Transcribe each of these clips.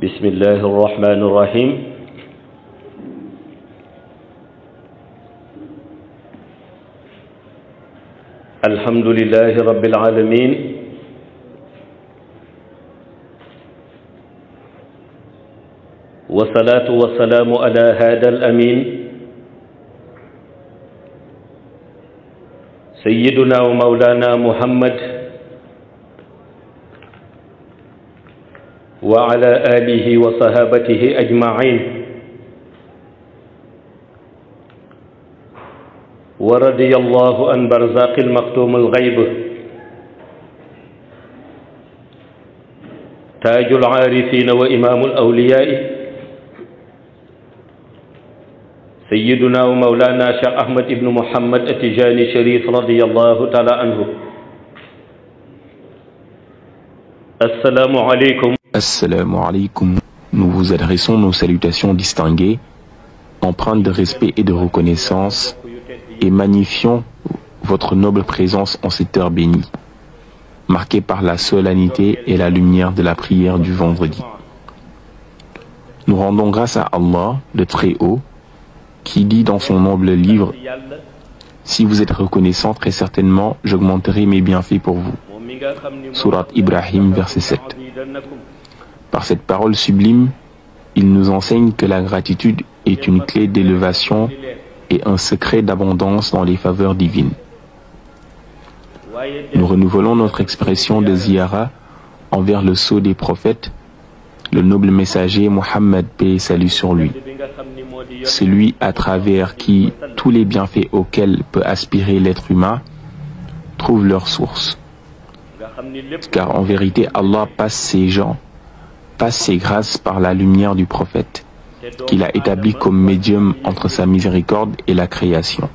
بسم الله الرحمن الرحيم الحمد لله رب العالمين والصلاة والسلام على هذا الأمين سيدنا ومولانا محمد وعلى آله وصحابته أجمعين ورضي الله عن برزاق المختوم الغيب تاج العارفين وإمام الأولياء سيدنا ومولانا شيخ أحمد بن محمد التجاني شريف رضي الله تعالى عنه. Assalamu alaikum. Assalamu alaikum. Nous vous adressons nos salutations distinguées, empreintes de respect et de reconnaissance, et magnifions votre noble présence en cette heure bénie, marquée par la solennité et la lumière de la prière du vendredi. Nous rendons grâce à Allah, le Très-Haut, qui dit dans son noble livre: si vous êtes reconnaissant, très certainement j'augmenterai mes bienfaits pour vous. Surat Ibrahim, verset 7. Par cette parole sublime, il nous enseigne que la gratitude est une clé d'élévation et un secret d'abondance dans les faveurs divines. Nous renouvelons notre expression de ziyara envers le sceau des prophètes, le noble messager Mohammed, paix et salut sur lui, celui à travers qui tous les bienfaits auxquels peut aspirer l'être humain trouvent leur source. Car en vérité, Allah passe ses gens, passe ses grâces par la lumière du prophète, qu'il a établi comme médium entre sa miséricorde et la création.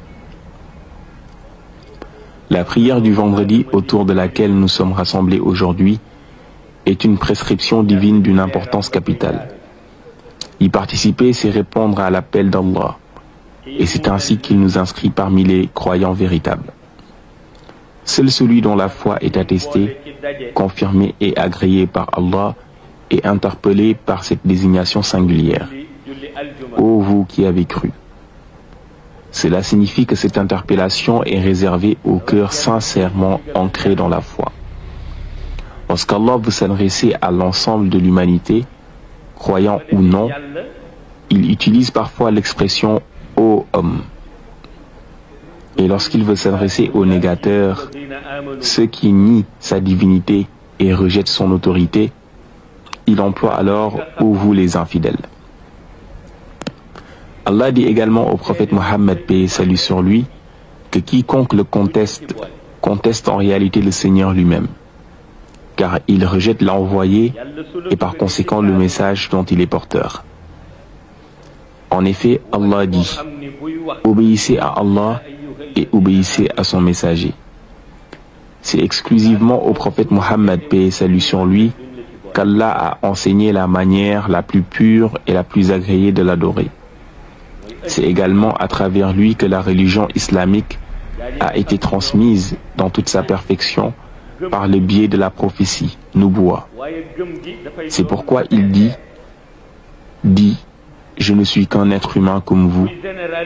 La prière du vendredi autour de laquelle nous sommes rassemblés aujourd'hui est une prescription divine d'une importance capitale. Y participer, c'est répondre à l'appel d'Allah, et c'est ainsi qu'il nous inscrit parmi les croyants véritables. Seul celui dont la foi est attestée, confirmée et agréée par Allah est interpellé par cette désignation singulière. Ô vous qui avez cru. Cela signifie que cette interpellation est réservée au cœur sincèrement ancré dans la foi. Lorsqu'Allah veut s'adresser à l'ensemble de l'humanité, croyant ou non, il utilise parfois l'expression « ô homme ». Et lorsqu'il veut s'adresser aux négateurs, ceux qui nient sa divinité et rejettent son autorité, il emploie alors « ô vous les infidèles ». Allah dit également au prophète Mohammed, paix et salut sur lui, que quiconque le conteste en réalité le Seigneur lui-même, car il rejette l'envoyé et par conséquent le message dont il est porteur. En effet, Allah dit: obéissez à Allah et obéissez à son messager. C'est exclusivement au prophète Mohammed, paix et salut sur lui, qu'Allah a enseigné la manière la plus pure et la plus agréée de l'adorer. C'est également à travers lui que la religion islamique a été transmise dans toute sa perfection par le biais de la prophétie, Nubuwa. C'est pourquoi il dit, je ne suis qu'un être humain comme vous,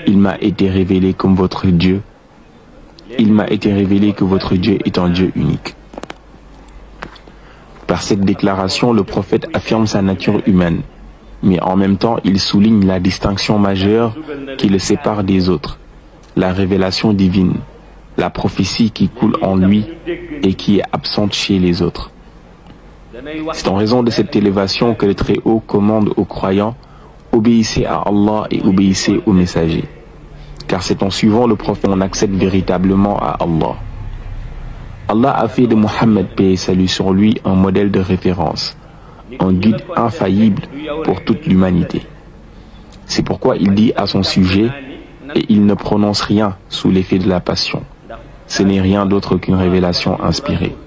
il m'a été révélé comme votre Dieu, il m'a été révélé que votre Dieu est un Dieu unique. Par cette déclaration, le prophète affirme sa nature humaine, mais en même temps, il souligne la distinction majeure qui le sépare des autres, la révélation divine, la prophétie qui coule en lui et qui est absente chez les autres. C'est en raison de cette élévation que le Très-Haut commande aux croyants: obéissez à Allah et obéissez aux messagers, car c'est en suivant le prophète qu'on accède véritablement à Allah. Allah a fait de Mohammed, paix et salut sur lui, un modèle de référence, un guide infaillible pour toute l'humanité. C'est pourquoi il dit à son sujet, et il ne prononce rien sous l'effet de la passion. Ce n'est rien d'autre qu'une révélation inspirée.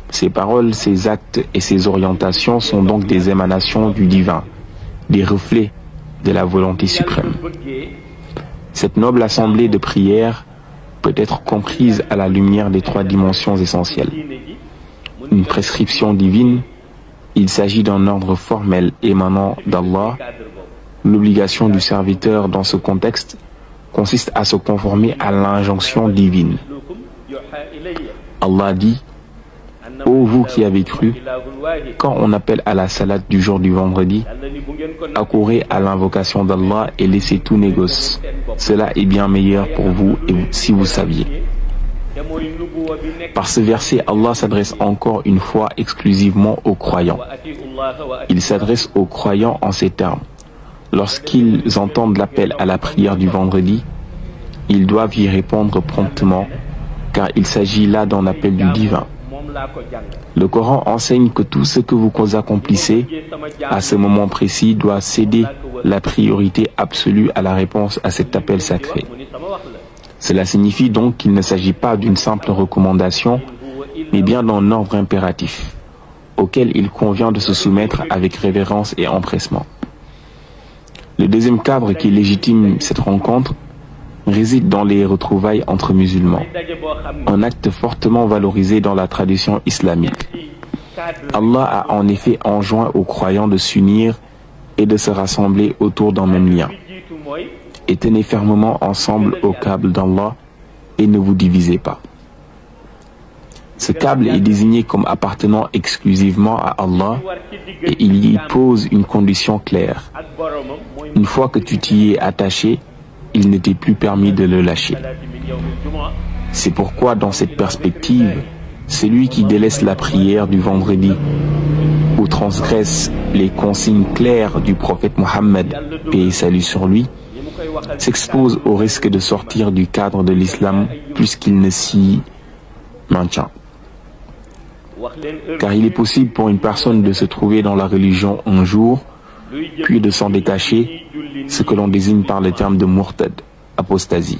Ses paroles, ses actes et ses orientations sont donc des émanations du divin, des reflets de la volonté suprême. Cette noble assemblée de prières peut être comprise à la lumière des trois dimensions essentielles. Une prescription divine, Il s'agit d'un ordre formel émanant d'Allah. L'obligation du serviteur dans ce contexte consiste à se conformer à l'injonction divine. Allah dit: ô vous qui avez cru, quand on appelle à la salate du jour du vendredi, accourez à l'invocation d'Allah et laissez tout négoce. Cela est bien meilleur pour vous si vous saviez. Par ce verset, Allah s'adresse encore une fois exclusivement aux croyants. Il s'adresse aux croyants en ces termes. Lorsqu'ils entendent l'appel à la prière du vendredi, ils doivent y répondre promptement, car il s'agit là d'un appel du divin. Le Coran enseigne que tout ce que vous accomplissez à ce moment précis doit céder la priorité absolue à la réponse à cet appel sacré. Cela signifie donc qu'il ne s'agit pas d'une simple recommandation, mais bien d'un ordre impératif, auquel il convient de se soumettre avec révérence et empressement. Le deuxième cadre qui légitime cette rencontre réside dans les retrouvailles entre musulmans, un acte fortement valorisé dans la tradition islamique. Allah a en effet enjoint aux croyants de s'unir et de se rassembler autour d'un même lien. Et tenez fermement ensemble au câble d'Allah et ne vous divisez pas. Ce câble est désigné comme appartenant exclusivement à Allah et il y pose une condition claire. Une fois que tu t'y es attaché, il ne t'est plus permis de le lâcher. C'est pourquoi, dans cette perspective, celui qui délaisse la prière du vendredi ou transgresse les consignes claires du prophète Mohammed, paix et salut sur lui, s'expose au risque de sortir du cadre de l'islam puisqu'il ne s'y maintient. Car il est possible pour une personne de se trouver dans la religion un jour, puis de s'en détacher, ce que l'on désigne par le terme de murtad, apostasie.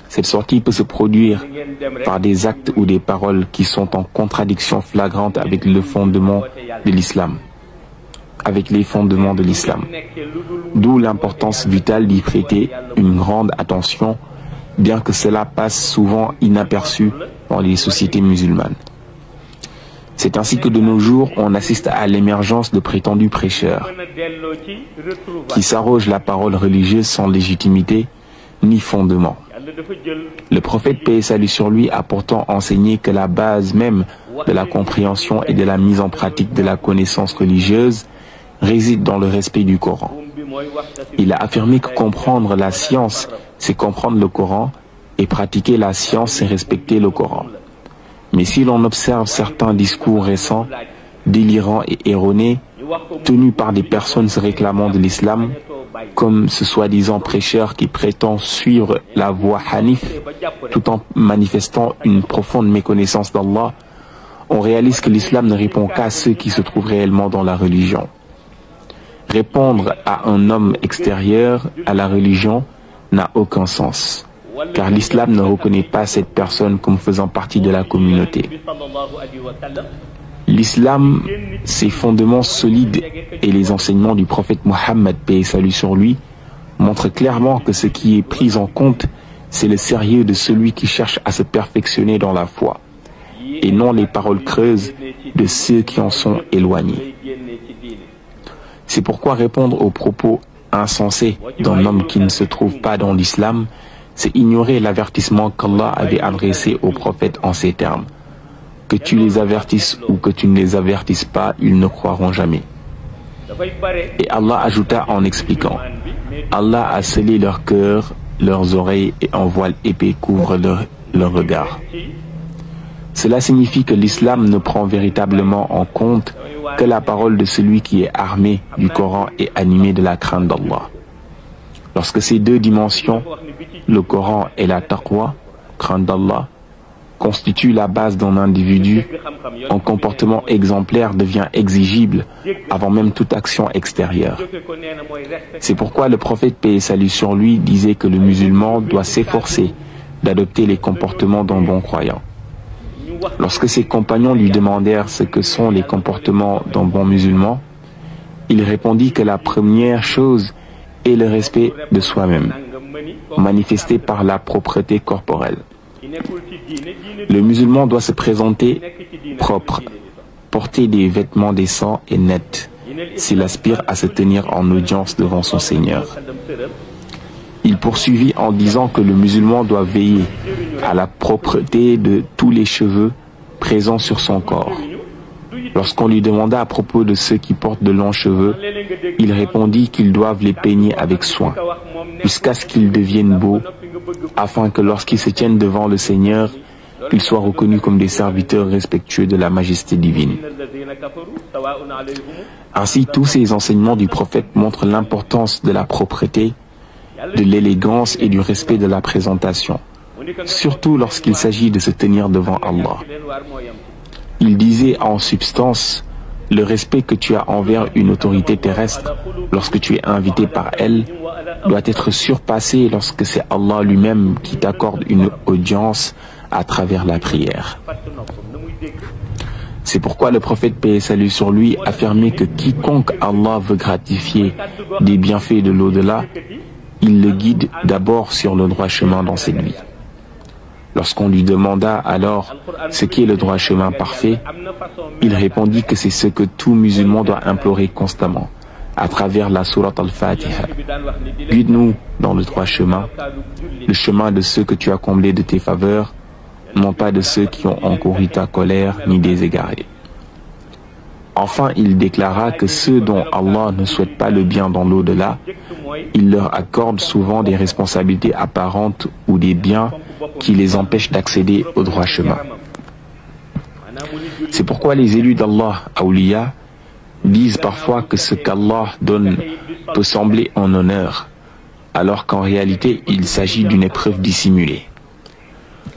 Cette sortie peut se produire par des actes ou des paroles qui sont en contradiction flagrante avec le fondement de l'islam, avec les fondements de l'islam. D'où l'importance vitale d'y prêter une grande attention, bien que cela passe souvent inaperçu dans les sociétés musulmanes. C'est ainsi que de nos jours, on assiste à l'émergence de prétendus prêcheurs qui s'arrogent la parole religieuse sans légitimité ni fondement. Le prophète, paix et salut sur lui, a pourtant enseigné que la base même de la compréhension et de la mise en pratique de la connaissance religieuse réside dans le respect du Coran. Il a affirmé que comprendre la science, c'est comprendre le Coran, et pratiquer la science, c'est respecter le Coran. Mais si l'on observe certains discours récents, délirants et erronés, tenus par des personnes se réclamant de l'islam, comme ce soi-disant prêcheur qui prétend suivre la voie Hanif, tout en manifestant une profonde méconnaissance d'Allah, on réalise que l'islam ne répond qu'à ceux qui se trouvent réellement dans la religion. Répondre à un homme extérieur à la religion n'a aucun sens, car l'islam ne reconnaît pas cette personne comme faisant partie de la communauté. L'islam, ses fondements solides et les enseignements du prophète Mohammed, paix et salut sur lui, montrent clairement que ce qui est pris en compte, c'est le sérieux de celui qui cherche à se perfectionner dans la foi, et non les paroles creuses de ceux qui en sont éloignés. C'est pourquoi répondre aux propos insensés d'un homme qui ne se trouve pas dans l'islam, c'est ignorer l'avertissement qu'Allah avait adressé au prophète en ces termes. Que tu les avertisses ou que tu ne les avertisses pas, ils ne croiront jamais. Et Allah ajouta en expliquant: Allah a scellé leur cœur, leurs oreilles et un voile épais couvre leur regard. Cela signifie que l'islam ne prend véritablement en compte que la parole de celui qui est armé du Coran et animé de la crainte d'Allah. Lorsque ces deux dimensions, le Coran et la taqwa, crainte d'Allah, constituent la base d'un individu, un comportement exemplaire devient exigible avant même toute action extérieure. C'est pourquoi le prophète, paix et salut sur lui, disait que le musulman doit s'efforcer d'adopter les comportements d'un bon croyant. Lorsque ses compagnons lui demandèrent ce que sont les comportements d'un bon musulman, il répondit que la première chose est le respect de soi-même, manifesté par la propreté corporelle. Le musulman doit se présenter propre, porter des vêtements décents et nets s'il aspire à se tenir en audience devant son Seigneur. Il poursuivit en disant que le musulman doit veiller à la propreté de tous les cheveux présents sur son corps. Lorsqu'on lui demanda à propos de ceux qui portent de longs cheveux, il répondit qu'ils doivent les peigner avec soin, jusqu'à ce qu'ils deviennent beaux, afin que lorsqu'ils se tiennent devant le Seigneur, ils soient reconnus comme des serviteurs respectueux de la majesté divine. Ainsi, tous ces enseignements du prophète montrent l'importance de la propreté, de l'élégance et du respect de la présentation, surtout lorsqu'il s'agit de se tenir devant Allah. Il disait en substance, le respect que tu as envers une autorité terrestre lorsque tu es invité par elle doit être surpassé lorsque c'est Allah lui-même qui t'accorde une audience à travers la prière. C'est pourquoi le prophète, paix et salut sur lui, affirmait que quiconque Allah veut gratifier des bienfaits de l'au-delà, il le guide d'abord sur le droit chemin dans cette vie. Lorsqu'on lui demanda alors ce qu'est le droit chemin parfait, il répondit que c'est ce que tout musulman doit implorer constamment, à travers la sourate al-Fatiha. Guide-nous dans le droit chemin, le chemin de ceux que tu as comblés de tes faveurs, non pas de ceux qui ont encouru ta colère ni des égarés. Enfin, il déclara que ceux dont Allah ne souhaite pas le bien dans l'au-delà, il leur accorde souvent des responsabilités apparentes ou des biens qui les empêchent d'accéder au droit chemin. C'est pourquoi les élus d'Allah, Awliya, disent parfois que ce qu'Allah donne peut sembler en honneur, alors qu'en réalité il s'agit d'une épreuve dissimulée.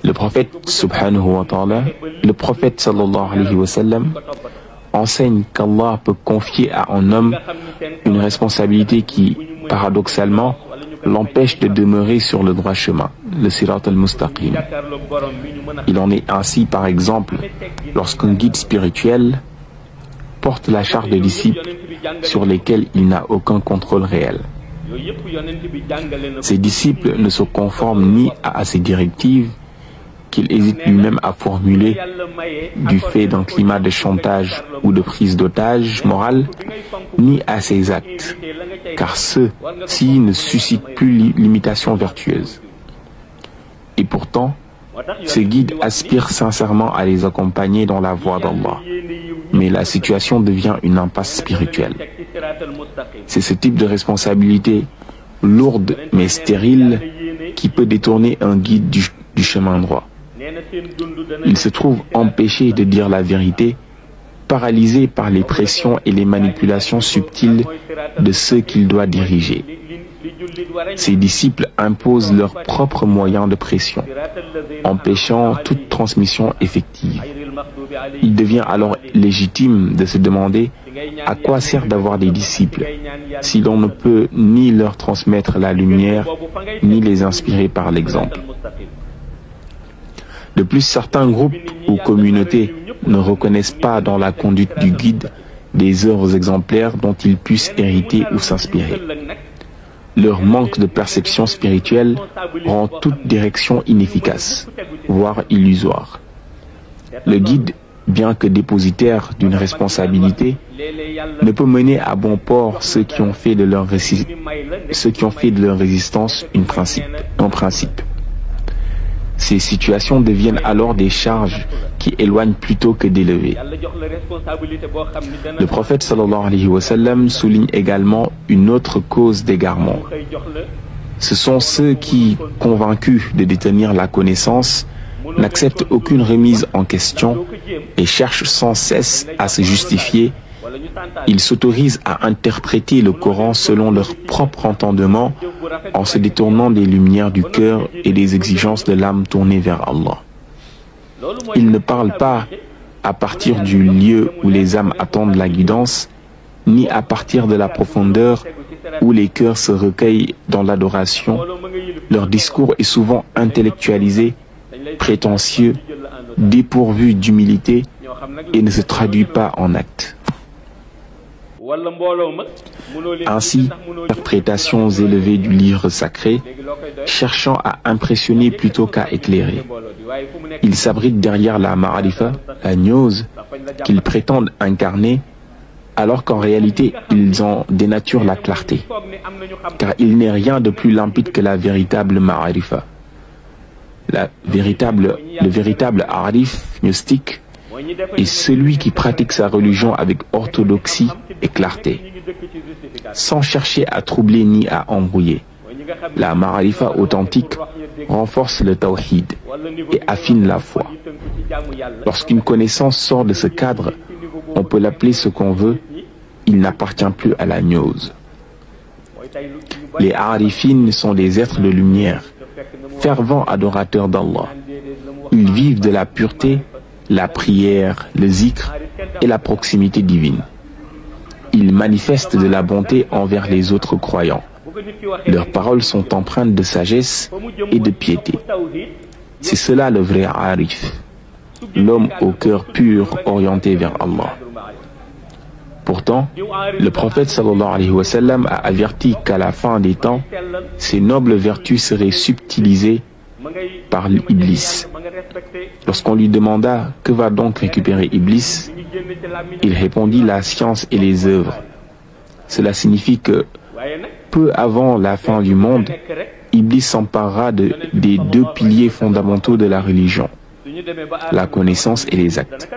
Le prophète subhanahu wa ta'ala, le prophète sallallahu alayhi wa sallam, enseigne qu'Allah peut confier à un homme une responsabilité qui, paradoxalement, l'empêche de demeurer sur le droit chemin, le sirat al-mustaqim. Il en est ainsi, par exemple, lorsqu'un guide spirituel porte la charge de disciples sur lesquels il n'a aucun contrôle réel. Ces disciples ne se conforment ni à ses directives, qu'il hésite lui-même à formuler du fait d'un climat de chantage ou de prise d'otage morale, ni à ses actes, car ceux-ci ne suscitent plus l'imitation vertueuse. Et pourtant, ces guides aspirent sincèrement à les accompagner dans la voie d'Allah, mais la situation devient une impasse spirituelle. C'est ce type de responsabilité lourde mais stérile qui peut détourner un guide du chemin droit. Il se trouve empêché de dire la vérité, paralysé par les pressions et les manipulations subtiles de ceux qu'il doit diriger. Ses disciples imposent leurs propres moyens de pression, empêchant toute transmission effective. Il devient alors légitime de se demander à quoi sert d'avoir des disciples si l'on ne peut ni leur transmettre la lumière, ni les inspirer par l'exemple. De plus, certains groupes ou communautés ne reconnaissent pas dans la conduite du guide des œuvres exemplaires dont ils puissent hériter ou s'inspirer. Leur manque de perception spirituelle rend toute direction inefficace, voire illusoire. Le guide, bien que dépositaire d'une responsabilité, ne peut mener à bon port ceux qui ont fait de leur résistance un principe. Ces situations deviennent alors des charges qui éloignent plutôt que d'élever. Le prophète sallallahu alayhi wa sallam souligne également une autre cause d'égarement. Ce sont ceux qui, convaincus de détenir la connaissance, n'acceptent aucune remise en question et cherchent sans cesse à se justifier. Ils s'autorisent à interpréter le Coran selon leur propre entendement en se détournant des lumières du cœur et des exigences de l'âme tournée vers Allah. Ils ne parlent pas à partir du lieu où les âmes attendent la guidance, ni à partir de la profondeur où les cœurs se recueillent dans l'adoration. Leur discours est souvent intellectualisé, prétentieux, dépourvu d'humilité et ne se traduit pas en actes. Ainsi, interprétations élevées du livre sacré, cherchant à impressionner plutôt qu'à éclairer. Ils s'abritent derrière la ma'arifa, la gnose, qu'ils prétendent incarner, alors qu'en réalité, ils en dénaturent la clarté. Car il n'est rien de plus limpide que la véritable ma'arifa. Le véritable arif gnostique est celui qui pratique sa religion avec orthodoxie et clarté, sans chercher à troubler ni à embrouiller. La ma'arifa authentique renforce le tawhid et affine la foi. Lorsqu'une connaissance sort de ce cadre, on peut l'appeler ce qu'on veut, il n'appartient plus à la gnose. Les arifines sont des êtres de lumière, fervents adorateurs d'Allah. Ils vivent de la pureté, la prière, le zikr et la proximité divine. Ils manifestent de la bonté envers les autres croyants. Leurs paroles sont empreintes de sagesse et de piété. C'est cela le vrai arif, l'homme au cœur pur orienté vers Allah. Pourtant, le prophète sallallahu alayhi wa sallam a averti qu'à la fin des temps, ces nobles vertus seraient subtilisées par l'Iblis. Lorsqu'on lui demanda « Que va donc récupérer Iblis ?», il répondit « La science et les œuvres ». Cela signifie que, peu avant la fin du monde, Iblis s'emparera des deux piliers fondamentaux de la religion, la connaissance et les actes.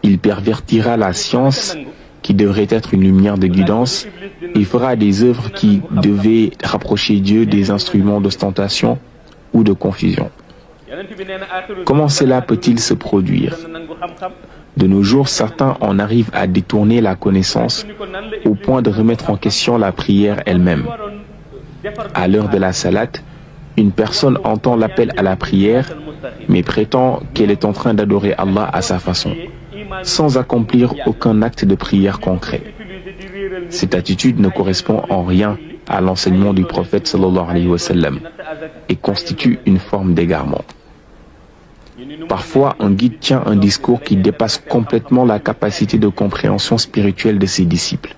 Il pervertira la science, qui devrait être une lumière de guidance, et fera des œuvres qui devaient rapprocher Dieu des instruments d'ostentation ou de confusion. Comment cela peut-il se produire? De nos jours, certains en arrivent à détourner la connaissance au point de remettre en question la prière elle-même. À l'heure de la salate, une personne entend l'appel à la prière, mais prétend qu'elle est en train d'adorer Allah à sa façon, sans accomplir aucun acte de prière concret. Cette attitude ne correspond en rien à l'enseignement du prophète sallallahu alayhi wa sallam et constitue une forme d'égarement. Parfois, un guide tient un discours qui dépasse complètement la capacité de compréhension spirituelle de ses disciples.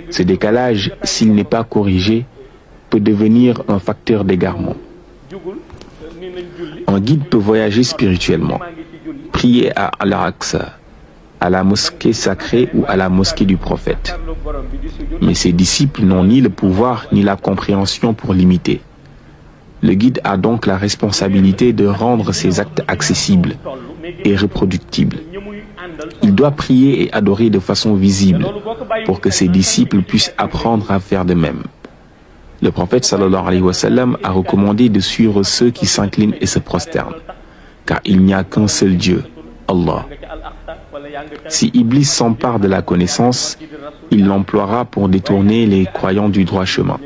Ce décalage, s'il n'est pas corrigé, peut devenir un facteur d'égarement. Un guide peut voyager spirituellement, prier à Al-Aqsa, à la mosquée sacrée ou à la mosquée du prophète. Mais ses disciples n'ont ni le pouvoir ni la compréhension pour l'imiter. Le guide a donc la responsabilité de rendre ses actes accessibles et reproductibles. Il doit prier et adorer de façon visible pour que ses disciples puissent apprendre à faire de même. Le prophète sallallahu alayhi wa sallam a recommandé de suivre ceux qui s'inclinent et se prosternent, car il n'y a qu'un seul Dieu, Allah. Si Iblis s'empare de la connaissance, il l'emploiera pour détourner les croyants du droit chemin,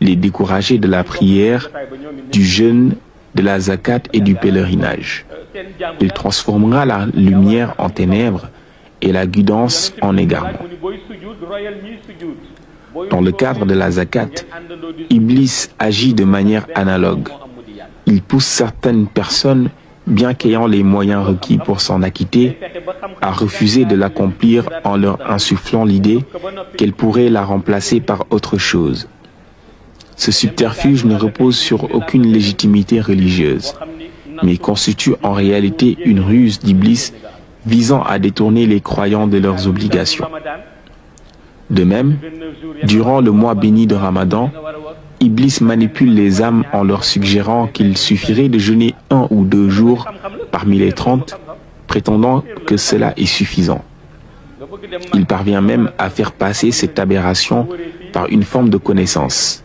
les décourager de la prière, du jeûne, de la zakat et du pèlerinage. Il transformera la lumière en ténèbres et la guidance en égarement. Dans le cadre de la zakat, Iblis agit de manière analogue. Il pousse certaines personnes, bien qu'ayant les moyens requis pour s'en acquitter, à refuser de l'accomplir en leur insufflant l'idée qu'elles pourraient la remplacer par autre chose. Ce subterfuge ne repose sur aucune légitimité religieuse, mais constitue en réalité une ruse d'Iblis visant à détourner les croyants de leurs obligations. De même, durant le mois béni de Ramadan, Iblis manipule les âmes en leur suggérant qu'il suffirait de jeûner 1 ou 2 jours parmi les 30, prétendant que cela est suffisant. Il parvient même à faire passer cette aberration par une forme de connaissance,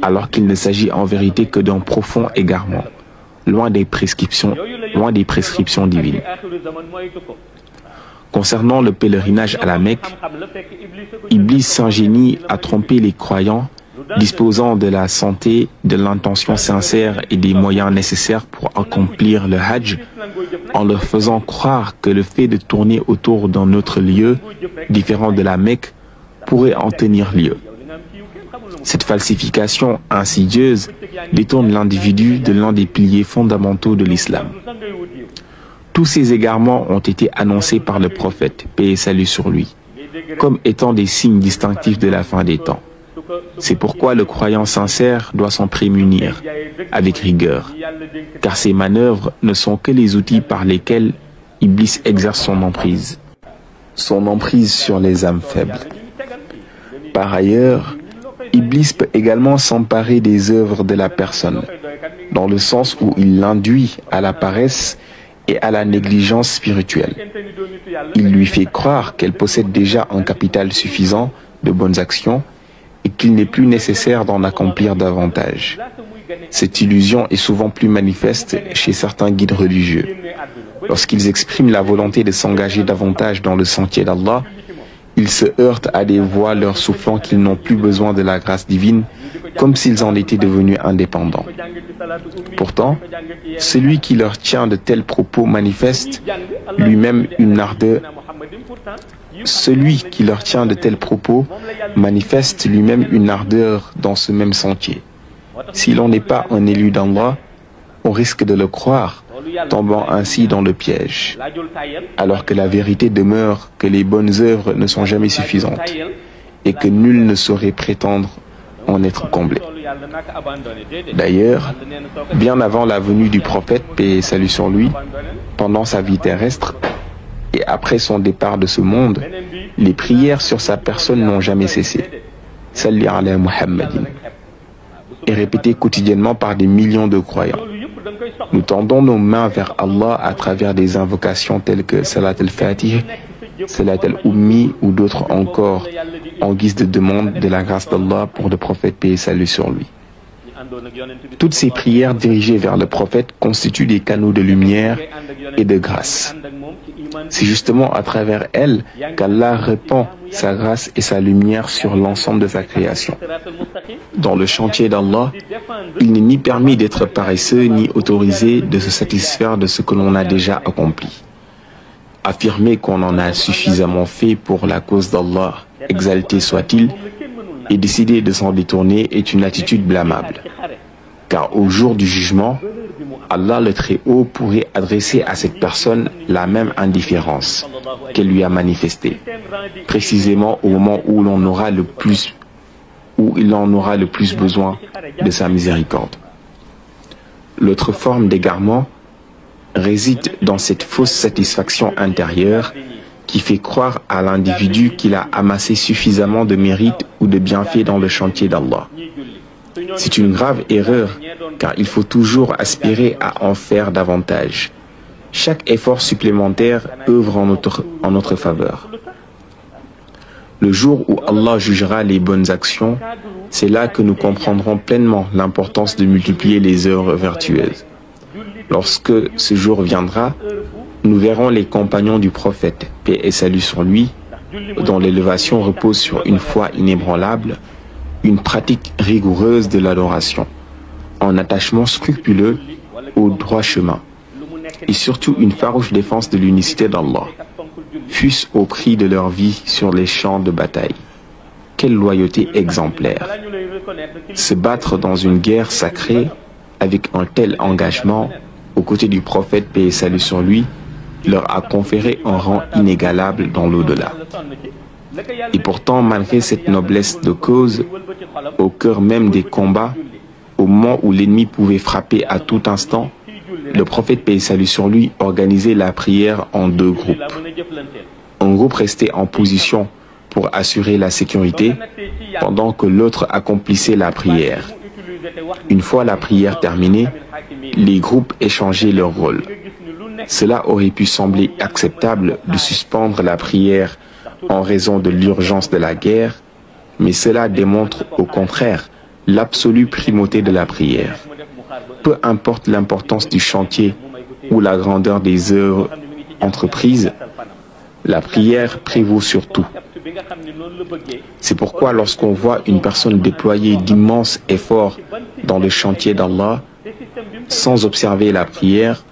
alors qu'il ne s'agit en vérité que d'un profond égarement, loin des prescriptions divines. Concernant le pèlerinage à la Mecque, Iblis s'ingénie à tromper les croyants disposant de la santé, de l'intention sincère et des moyens nécessaires pour accomplir le Hajj, en leur faisant croire que le fait de tourner autour d'un autre lieu, différent de la Mecque, pourrait en tenir lieu. Cette falsification insidieuse détourne l'individu de l'un des piliers fondamentaux de l'islam. Tous ces égarements ont été annoncés par le prophète, paix et salut sur lui, comme étant des signes distinctifs de la fin des temps. C'est pourquoi le croyant sincère doit s'en prémunir avec rigueur, car ces manœuvres ne sont que les outils par lesquels Iblis exerce son emprise sur les âmes faibles. Par ailleurs, Iblis peut également s'emparer des œuvres de la personne, dans le sens où il l'induit à la paresse et à la négligence spirituelle. Il lui fait croire qu'elle possède déjà un capital suffisant de bonnes actions et qu'il n'est plus nécessaire d'en accomplir davantage. Cette illusion est souvent plus manifeste chez certains guides religieux. Lorsqu'ils expriment la volonté de s'engager davantage dans le sentier d'Allah, ils se heurtent à des voix leur soufflant qu'ils n'ont plus besoin de la grâce divine, comme s'ils en étaient devenus indépendants. Pourtant, celui qui leur tient de tels propos manifeste lui-même une ardeur dans ce même sentier. Si l'on n'est pas un élu d'Allah, on risque de le croire, tombant ainsi dans le piège, alors que la vérité demeure que les bonnes œuvres ne sont jamais suffisantes et que nul ne saurait prétendre en être comblé. D'ailleurs, bien avant la venue du prophète, paix et salut sur lui, pendant sa vie terrestre et après son départ de ce monde, les prières sur sa personne n'ont jamais cessé. Salli ala Muhammadin, est répétée quotidiennement par des millions de croyants. Nous tendons nos mains vers Allah à travers des invocations telles que Salat al-Fatih, Salat al-Ummi ou d'autres encore, en guise de demande de la grâce d'Allah pour le prophète, paix et salut sur lui. Toutes ces prières dirigées vers le prophète constituent des canaux de lumière et de grâce. C'est justement à travers elles qu'Allah répand sa grâce et sa lumière sur l'ensemble de sa création. Dans le chantier d'Allah, il n'est ni permis d'être paresseux ni autorisé de se satisfaire de ce que l'on a déjà accompli. Affirmer qu'on en a suffisamment fait pour la cause d'Allah, exalté soit-il, et décider de s'en détourner est une attitude blâmable. Car au jour du jugement, Allah le Très-Haut pourrait adresser à cette personne la même indifférence qu'elle lui a manifestée, précisément au moment où il en aura le plus besoin de sa miséricorde. L'autre forme d'égarement réside dans cette fausse satisfaction intérieure qui fait croire à l'individu qu'il a amassé suffisamment de mérite ou de bienfaits dans le chantier d'Allah. C'est une grave erreur, car il faut toujours aspirer à en faire davantage. Chaque effort supplémentaire œuvre en notre faveur. Le jour où Allah jugera les bonnes actions, c'est là que nous comprendrons pleinement l'importance de multiplier les œuvres vertueuses. Lorsque ce jour viendra, nous verrons les compagnons du prophète, paix et salut sur lui, dont l'élévation repose sur une foi inébranlable, une pratique rigoureuse de l'adoration, un attachement scrupuleux au droit chemin, et surtout une farouche défense de l'unicité d'Allah, fût-ce au prix de leur vie sur les champs de bataille. Quelle loyauté exemplaire! Se battre dans une guerre sacrée avec un tel engagement, aux côtés du prophète, paix et salut sur lui, leur a conféré un rang inégalable dans l'au-delà. Et pourtant, malgré cette noblesse de cause, au cœur même des combats, au moment où l'ennemi pouvait frapper à tout instant, le prophète, paix et salut sur lui, organisait la prière en deux groupes. Un groupe restait en position pour assurer la sécurité, pendant que l'autre accomplissait la prière. Une fois la prière terminée, les groupes échangeaient leur rôle. Cela aurait pu sembler acceptable de suspendre la prière en raison de l'urgence de la guerre, mais cela démontre au contraire l'absolue primauté de la prière. Peu importe l'importance du chantier ou la grandeur des œuvres entreprises, la prière prévaut sur tout. C'est pourquoi lorsqu'on voit une personne déployer d'immenses efforts dans le chantier d'Allah, sans observer la prière,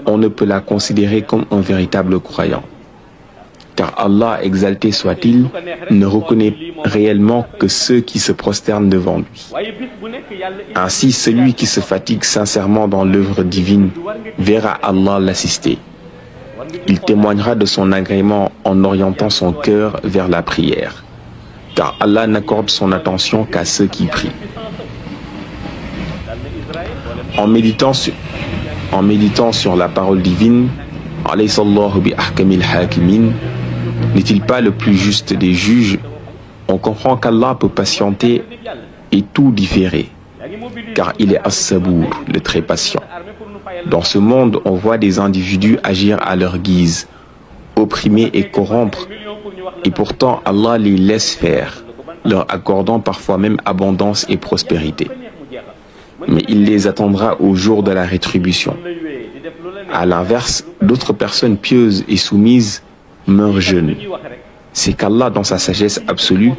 on ne peut la considérer comme un véritable croyant. Car Allah, exalté soit-il, ne reconnaît réellement que ceux qui se prosternent devant lui. Ainsi, celui qui se fatigue sincèrement dans l'œuvre divine verra Allah l'assister. Il témoignera de son agrément en orientant son cœur vers la prière, car Allah n'accorde son attention qu'à ceux qui prient. En méditant sur la parole divine, n'est-il pas le plus juste des juges? On comprend qu'Allah peut patienter et tout différer, car il est As-Sabour, le très patient. Dans ce monde, on voit des individus agir à leur guise, opprimer et corrompre, et pourtant Allah les laisse faire, leur accordant parfois même abondance et prospérité. Mais il les attendra au jour de la rétribution. À l'inverse, d'autres personnes pieuses et soumises meurent jeunes. C'est qu'Allah, dans sa sagesse absolue,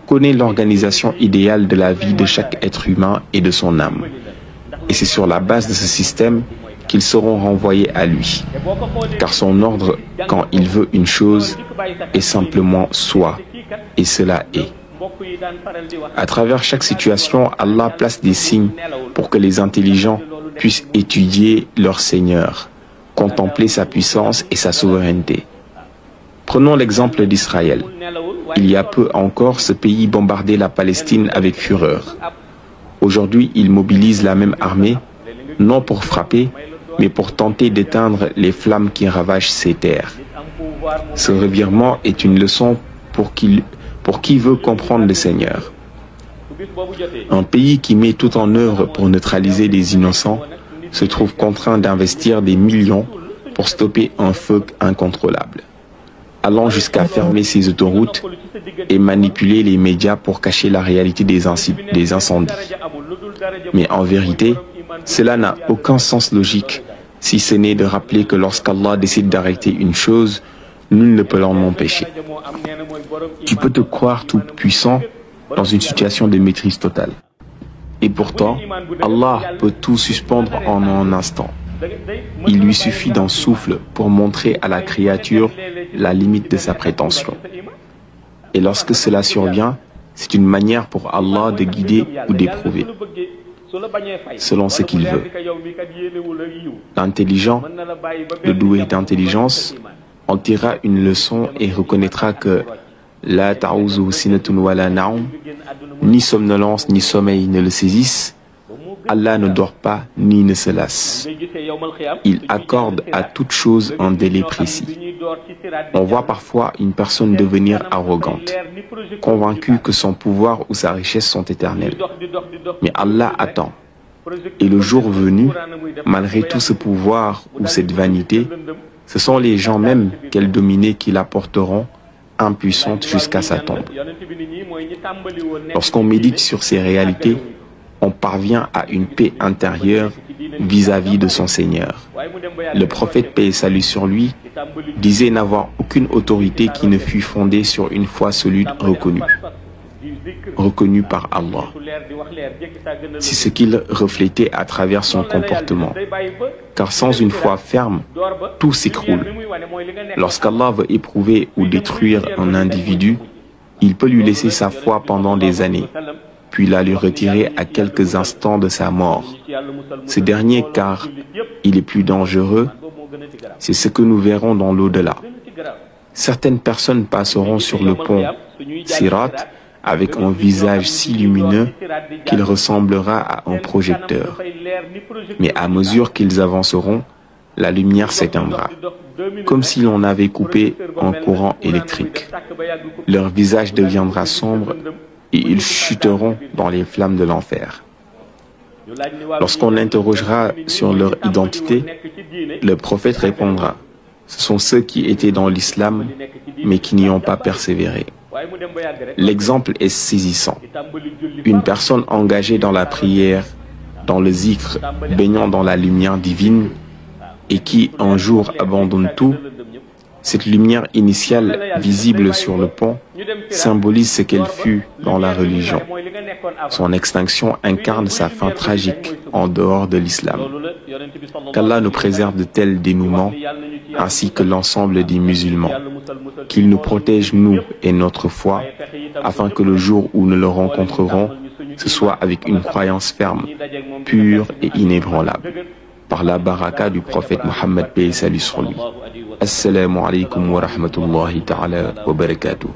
connaît l'organisation idéale de la vie de chaque être humain et de son âme. Et c'est sur la base de ce système qu'ils seront renvoyés à lui. Car son ordre, quand il veut une chose, est simplement soit, et cela est. À travers chaque situation, Allah place des signes pour que les intelligents puissent étudier leur Seigneur, contempler sa puissance et sa souveraineté. Prenons l'exemple d'Israël. Il y a peu encore, ce pays bombardait la Palestine avec fureur. Aujourd'hui, il mobilise la même armée, non pour frapper, mais pour tenter d'éteindre les flammes qui ravagent ces terres. Ce revirement est une leçon pour qui veut comprendre le Seigneur. Un pays qui met tout en œuvre pour neutraliser les innocents se trouve contraint d'investir des millions pour stopper un feu incontrôlable, allant jusqu'à fermer ses autoroutes et manipuler les médias pour cacher la réalité des incendies. Mais en vérité, cela n'a aucun sens logique, si ce n'est de rappeler que lorsqu'Allah décide d'arrêter une chose, nul ne peut l'en empêcher. Tu peux te croire tout puissant dans une situation de maîtrise totale. Et pourtant, Allah peut tout suspendre en un instant. Il lui suffit d'un souffle pour montrer à la créature la limite de sa prétention. Et lorsque cela survient, c'est une manière pour Allah de guider ou d'éprouver, selon ce qu'il veut. L'intelligent, le doué d'intelligence, en tirera une leçon et reconnaîtra que la ta'uzu sinatun wala na'um, ni somnolence ni sommeil ne le saisissent. Allah ne dort pas ni ne se lasse. Il accorde à toute chose un délai précis. On voit parfois une personne devenir arrogante, convaincue que son pouvoir ou sa richesse sont éternels. Mais Allah attend. Et le jour venu, malgré tout ce pouvoir ou cette vanité, ce sont les gens même qu'elle dominait qui la porteront impuissante jusqu'à sa tombe. Lorsqu'on médite sur ces réalités, on parvient à une paix intérieure vis-à-vis de son Seigneur. Le prophète, paix et salut sur lui, disait n'avoir aucune autorité qui ne fût fondée sur une foi solide reconnue par Allah. C'est ce qu'il reflétait à travers son comportement. Car sans une foi ferme, tout s'écroule. Lorsqu'Allah veut éprouver ou détruire un individu, il peut lui laisser sa foi pendant des années, puis la lui retirer à quelques instants de sa mort. Ce dernier, car il est plus dangereux, c'est ce que nous verrons dans l'au-delà. Certaines personnes passeront sur le pont Sirat avec un visage si lumineux qu'il ressemblera à un projecteur. Mais à mesure qu'ils avanceront, la lumière s'éteindra, comme si l'on avait coupé un courant électrique. Leur visage deviendra sombre et ils chuteront dans les flammes de l'enfer. Lorsqu'on interrogera sur leur identité, le prophète répondra: ce sont ceux qui étaient dans l'islam, mais qui n'y ont pas persévéré. L'exemple est saisissant. Une personne engagée dans la prière, dans le zikr, baignant dans la lumière divine, et qui un jour abandonne tout, cette lumière initiale visible sur le pont symbolise ce qu'elle fut dans la religion. Son extinction incarne sa fin tragique en dehors de l'islam. Qu'Allah nous préserve de tels dénouements, ainsi que l'ensemble des musulmans. Qu'il nous protège, nous et notre foi, afin que le jour où nous le rencontrerons, ce soit avec une croyance ferme, pure et inébranlable. par la baraka du prophète Mohammed, paix et salut sur lui. Assalamu alaikum wa rahmatullahi ta'ala wa barakatuh.